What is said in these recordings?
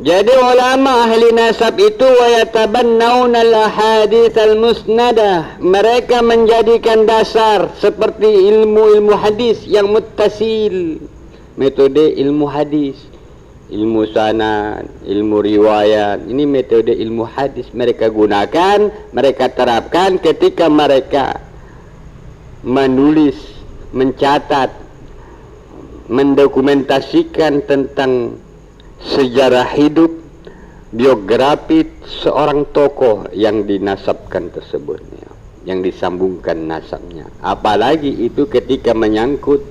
Jadi ulama ahli nasab itu wayatabannawna al-ahadits al-musnadah, mereka menjadikan dasar seperti ilmu-ilmu hadis yang muttasil, metode ilmu hadis, ilmu sanad, ilmu riwayat. Ini metode ilmu hadis mereka gunakan, mereka terapkan ketika mereka menulis, mencatat, mendokumentasikan tentang sejarah hidup, biografi seorang tokoh yang dinasabkan tersebut, yang disambungkan nasabnya. Apalagi itu ketika menyangkut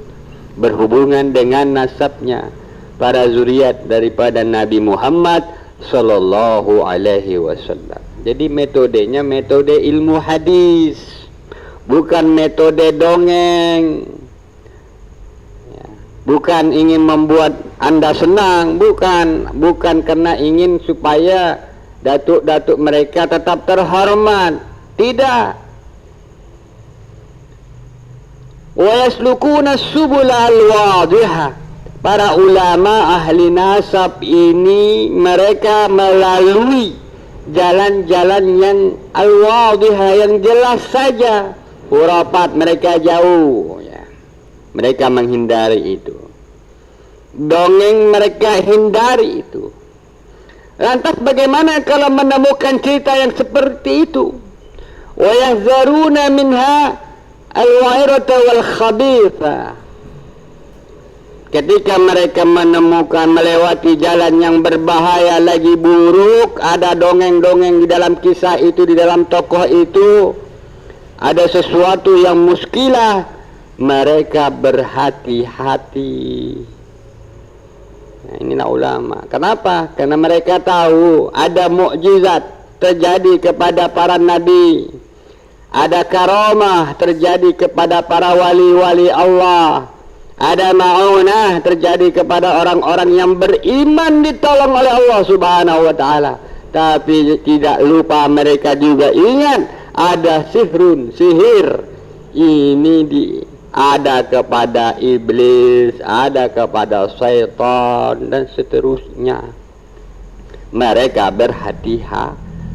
berhubungan dengan nasabnya para zuriat daripada Nabi Muhammad sallallahu alaihi wasallam. Jadi metodenya metode ilmu hadis, bukan metode dongeng. Bukan ingin membuat Anda senang, bukan karena ingin supaya datuk-datuk mereka tetap terhormat, tidak. Wa yaslukuna subula al-wadhiha. Para ulama ahli nasab ini mereka melalui jalan-jalan yang al-wadhiha, yang jelas saja. Khurafat mereka jauh, ya. Mereka menghindari itu. Dongeng mereka hindari itu. Lantas bagaimana kalau menemukan cerita yang seperti itu? Wa yahzaruna minha al-wa'irata wal khabitha. Ketika mereka menemukan melewati jalan yang berbahaya lagi buruk, ada dongeng-dongeng di dalam kisah itu, di dalam tokoh itu, ada sesuatu yang muskilah, mereka berhati-hati. Nah, inilah ulama. Kenapa? Karena mereka tahu ada mukjizat terjadi kepada para nabi, ada karamah terjadi kepada para wali-wali Allah, ada ma'unah terjadi kepada orang-orang yang beriman ditolong oleh Allah subhanahu wa ta'ala. Tapi tidak lupa mereka juga ingat ada sihir ini ada kepada iblis, ada kepada syaitan dan seterusnya. Mereka berhati-hati.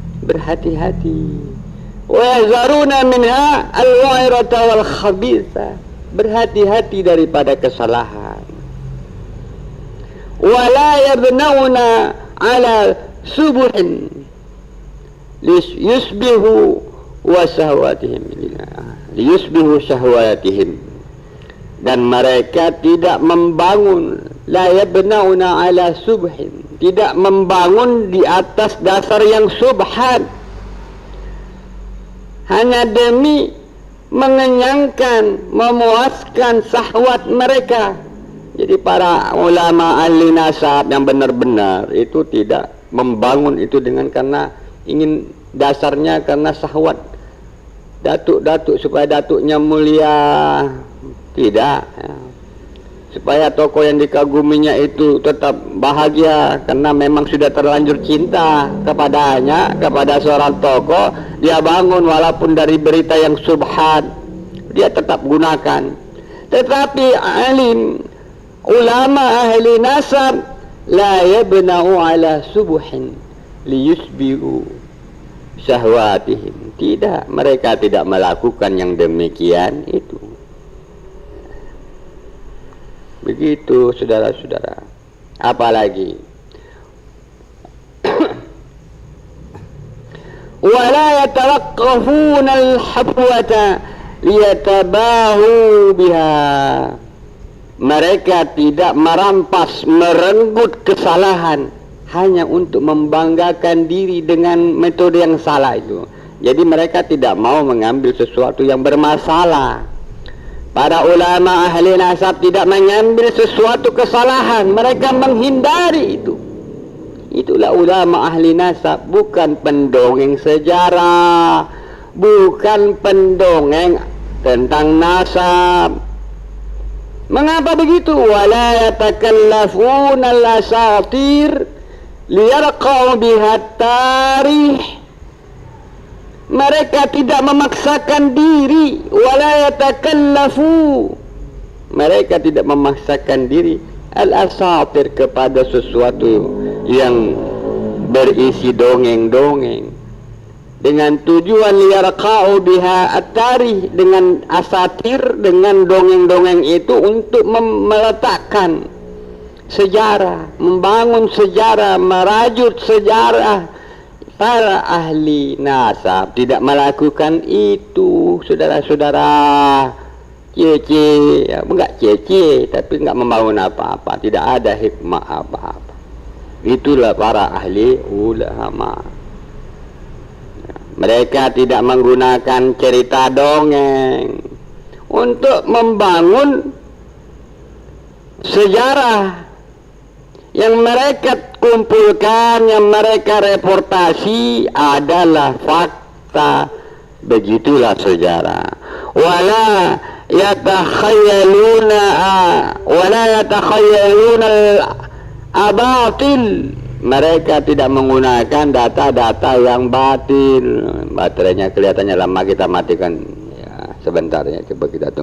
Wa yazaruna minha al-wa'irata wal khabitha. Berhati-hati daripada kesalahan. Wa la yabnauna ala subuhin liyusbihu wa sahwatihim, liyusbihu syahwatihim. Dan mereka tidak membangun, la yabnauna ala subhin, tidak membangun di atas dasar yang subhan, hanya demi mengenyangkan, memuaskan syahwat mereka. Jadi para ulama ahli nasab yang benar-benar itu tidak membangun itu dengan karena ingin dasarnya karena syahwat datuk-datuk supaya datuknya mulia, tidak, ya. Supaya tokoh yang dikaguminya itu tetap bahagia karena memang sudah terlanjur cinta kepadanya, kepada seorang tokoh, dia bangun walaupun dari berita yang subhan, dia tetap gunakan. Tetapi alim, ulama ahli nasab, la yabna'u ala subuhin liyusbihu syahwatihim. Tidak, mereka tidak melakukan yang demikian itu. Begitu saudara-saudara. Apalagi wala yataraqqafuna al-hafwata liyatabahu biha. Mereka tidak merampas, merenggut kesalahan hanya untuk membanggakan diri dengan metode yang salah itu. Jadi mereka tidak mau mengambil sesuatu yang bermasalah. Para ulama ahli nasab tidak mengambil sesuatu kesalahan, mereka menghindari itu. Itulah ulama ahli nasab, bukan pendongeng sejarah, bukan pendongeng tentang nasab. Mengapa begitu? Wala yatakallafuna al-asatir liyarqa'u biha tarikh. Mereka tidak memaksakan diri, wala yatakallafu. Mereka tidak memaksakan diri al-asatir kepada sesuatu yang berisi dongeng-dongeng dengan tujuan liyarqa'u biha at-tarikh, dengan asatir, dengan dongeng-dongeng itu untuk meletakkan sejarah, membangun sejarah, merajut sejarah. Para ahli nasab tidak melakukan itu, saudara-saudara. Cie-cie, ya, enggak cie-cie, tapi enggak membangun apa-apa, tidak ada hikmah apa-apa. Itulah para ahli ulama. Mereka tidak menggunakan cerita dongeng untuk membangun sejarah. Yang mereka kumpulkan, yang mereka reportasi adalah fakta. Begitulah sejarah. Wala yatakhayyaluna al-abatil. Mereka tidak menggunakan data-data yang batil. Baterainya kelihatannya lama, kita matikan ya, sebentar ya, coba kita tunggu.